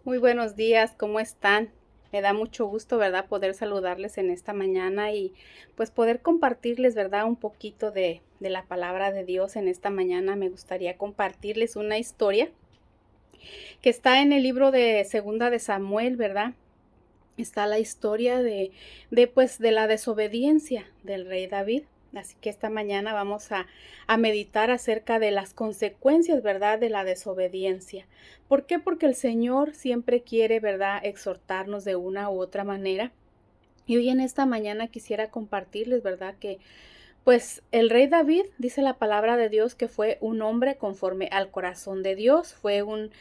Muy buenos días, ¿cómo están? Me da mucho gusto, ¿verdad?, poder saludarles en esta mañana y pues poder compartirles, ¿verdad?, un poquito de la palabra de Dios en esta mañana. Me gustaría compartirles una historia que está en el libro de Segunda de Samuel, ¿verdad? Está la historia de la desobediencia del rey David. Así que esta mañana vamos a meditar acerca de las consecuencias, ¿verdad?, de la desobediencia. ¿Por qué? Porque el Señor siempre quiere, ¿verdad?, exhortarnos de una u otra manera. Y hoy en esta mañana quisiera compartirles, ¿verdad?, que pues el rey David, dice la palabra de Dios, que fue un hombre conforme al corazón de Dios, fue un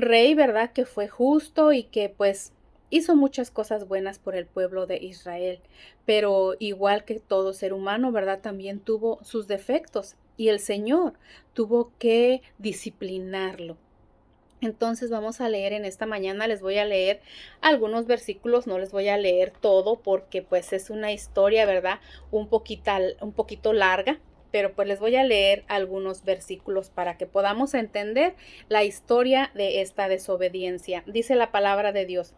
rey, ¿verdad?, que fue justo y que pues hizo muchas cosas buenas por el pueblo de Israel, pero igual que todo ser humano, ¿verdad?, también tuvo sus defectos y el Señor tuvo que disciplinarlo. Entonces vamos a leer en esta mañana, les voy a leer algunos versículos, no les voy a leer todo porque pues es una historia, ¿verdad?, un poquito larga, pero pues les voy a leer algunos versículos para que podamos entender la historia de esta desobediencia. Dice la palabra de Dios.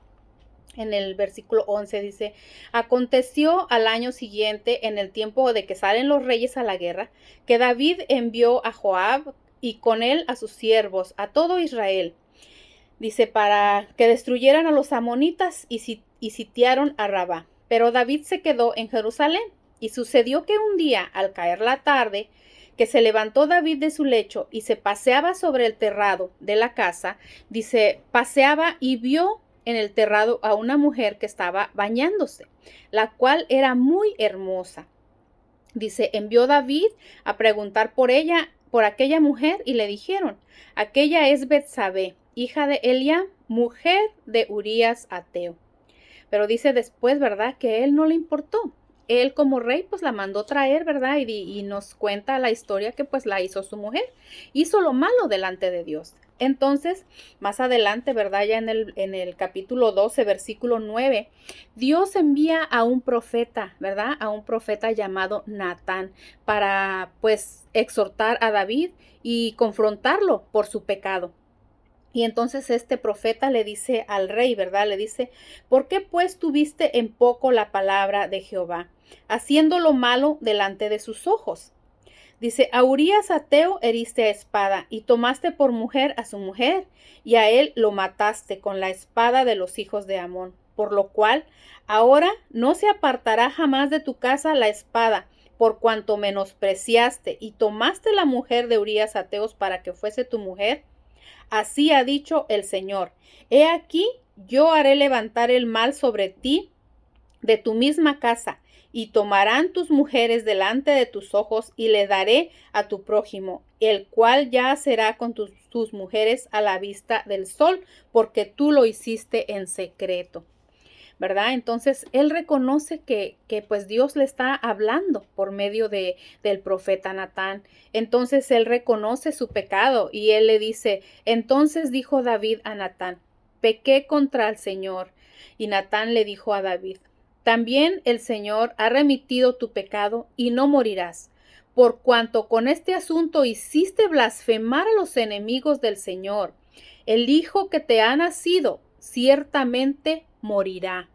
En el versículo 11 dice, aconteció al año siguiente, en el tiempo de que salen los reyes a la guerra, que David envió a Joab y con él a sus siervos, a todo Israel. Dice, para que destruyeran a los amonitas y sitiaron a Rabá. Pero David se quedó en Jerusalén. Y sucedió que un día, al caer la tarde, que se levantó David de su lecho y se paseaba sobre el terrado de la casa, dice, paseaba y vio en el terrado a una mujer que estaba bañándose, la cual era muy hermosa. Dice, envió David a preguntar por ella, por aquella mujer, y le dijeron, aquella es Betsabé, hija de Eliam, mujer de Urías Ateo. Pero dice después, ¿verdad?, que él no le importó. Él como rey pues la mandó traer, ¿verdad? Y nos cuenta la historia que pues la hizo su mujer. Hizo lo malo delante de Dios. Entonces, más adelante, ¿verdad?, ya en el capítulo 12, versículo 9, Dios envía a un profeta, ¿verdad?, a un profeta llamado Natán para pues exhortar a David y confrontarlo por su pecado. Y entonces este profeta le dice al rey, ¿verdad? Le dice, ¿por qué pues tuviste en poco la palabra de Jehová, haciendo lo malo delante de sus ojos? Dice, a Urías Ateo heriste a espada y tomaste por mujer a su mujer y a él lo mataste con la espada de los hijos de Amón. Por lo cual, ahora no se apartará jamás de tu casa la espada, por cuanto menospreciaste y tomaste la mujer de Urías Ateos para que fuese tu mujer. Así ha dicho el Señor, he aquí, yo haré levantar el mal sobre ti de tu misma casa, y tomarán tus mujeres delante de tus ojos, y le daré a tu prójimo, el cual ya será con tus mujeres a la vista del sol, porque tú lo hiciste en secreto. ¿Verdad? Entonces él reconoce que pues Dios le está hablando por medio del profeta Natán. Entonces él reconoce su pecado y él le dice, entonces dijo David a Natán, pequé contra el Señor. Y Natán le dijo a David, también el Señor ha remitido tu pecado y no morirás, por cuanto con este asunto hiciste blasfemar a los enemigos del Señor. El hijo que te ha nacido ciertamente morirá.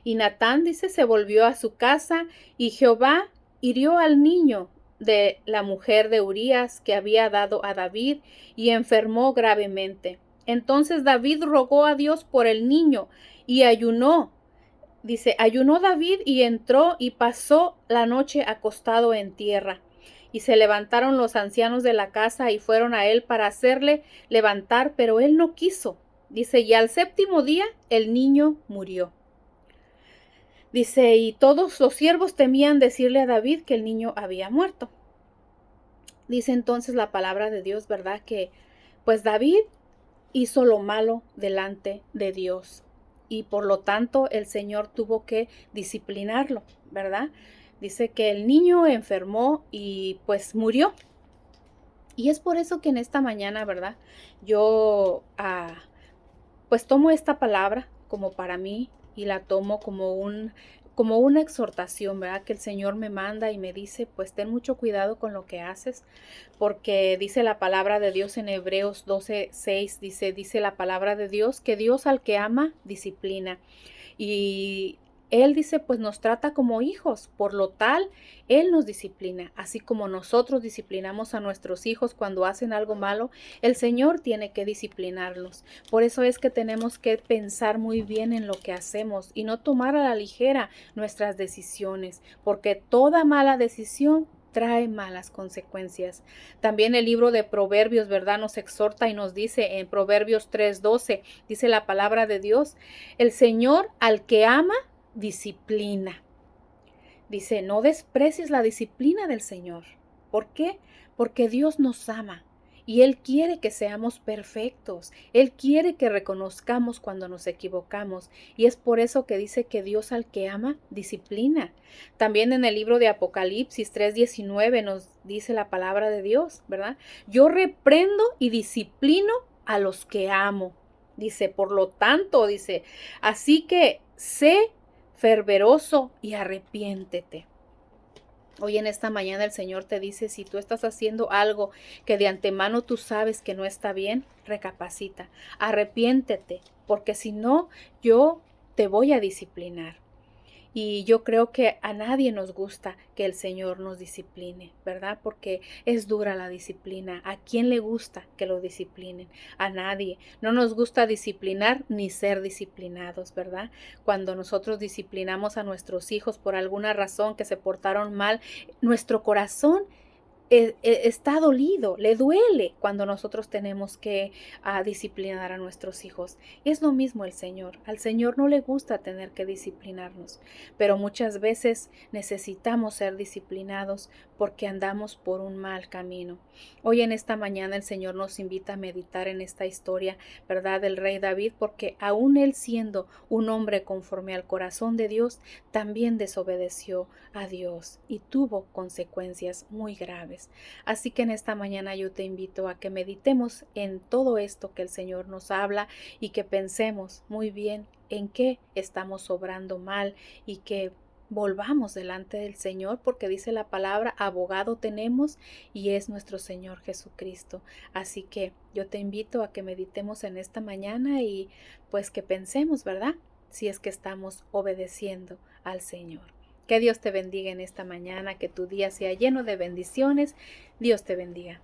Y Natán, dice, se volvió a su casa y Jehová hirió al niño de la mujer de Urías que había dado a David y enfermó gravemente. Entonces David rogó a Dios por el niño y ayunó. Dice, ayunó David y entró y pasó la noche acostado en tierra. Y se levantaron los ancianos de la casa y fueron a él para hacerle levantar, pero él no quiso. Dice, y al séptimo día el niño murió. Dice, y todos los siervos temían decirle a David que el niño había muerto. Dice entonces la palabra de Dios, ¿verdad?, que pues David hizo lo malo delante de Dios y por lo tanto el Señor tuvo que disciplinarlo, ¿verdad? Dice que el niño enfermó y pues murió. Y es por eso que en esta mañana, ¿verdad?, yo pues tomo esta palabra como para mí y la tomo como como una exhortación, ¿verdad? Que el Señor me manda y me dice, pues ten mucho cuidado con lo que haces, porque dice la palabra de Dios en Hebreos 12:6, dice la palabra de Dios que Dios al que ama disciplina. Y Él dice, pues nos trata como hijos, por lo tal, Él nos disciplina, así como nosotros disciplinamos a nuestros hijos cuando hacen algo malo, el Señor tiene que disciplinarlos. Por eso es que tenemos que pensar muy bien en lo que hacemos y no tomar a la ligera nuestras decisiones, porque toda mala decisión trae malas consecuencias. También el libro de Proverbios, ¿verdad? Nos exhorta y nos dice en Proverbios 3:12, dice la palabra de Dios, el Señor al que ama, disciplina. Dice, no desprecies la disciplina del Señor. ¿Por qué? Porque Dios nos ama y Él quiere que seamos perfectos. Él quiere que reconozcamos cuando nos equivocamos y es por eso que dice que Dios al que ama, disciplina. También en el libro de Apocalipsis 3:19 nos dice la palabra de Dios, ¿verdad? Yo reprendo y disciplino a los que amo. Dice, por lo tanto, dice, así que sé fervoroso y arrepiéntete. Hoy en esta mañana el Señor te dice, si tú estás haciendo algo que de antemano tú sabes que no está bien, recapacita, arrepiéntete, porque si no, yo te voy a disciplinar. Y yo creo que a nadie nos gusta que el Señor nos discipline, ¿verdad? Porque es dura la disciplina. ¿A quién le gusta que lo disciplinen? A nadie. No nos gusta disciplinar ni ser disciplinados, ¿verdad? Cuando nosotros disciplinamos a nuestros hijos por alguna razón que se portaron mal, nuestro corazón está dolido, le duele cuando nosotros tenemos que disciplinar a nuestros hijos. Es lo mismo el Señor. Al Señor no le gusta tener que disciplinarnos, pero muchas veces necesitamos ser disciplinados porque andamos por un mal camino. Hoy en esta mañana el Señor nos invita a meditar en esta historia, ¿verdad? Del rey David, porque aún él siendo un hombre conforme al corazón de Dios, también desobedeció a Dios y tuvo consecuencias muy graves. Así que en esta mañana yo te invito a que meditemos en todo esto que el Señor nos habla y que pensemos muy bien en qué estamos obrando mal y que volvamos delante del Señor, porque dice la palabra, abogado tenemos y es nuestro Señor Jesucristo. Así que yo te invito a que meditemos en esta mañana y pues que pensemos, ¿verdad? Si es que estamos obedeciendo al Señor. Que Dios te bendiga en esta mañana, que tu día sea lleno de bendiciones. Dios te bendiga.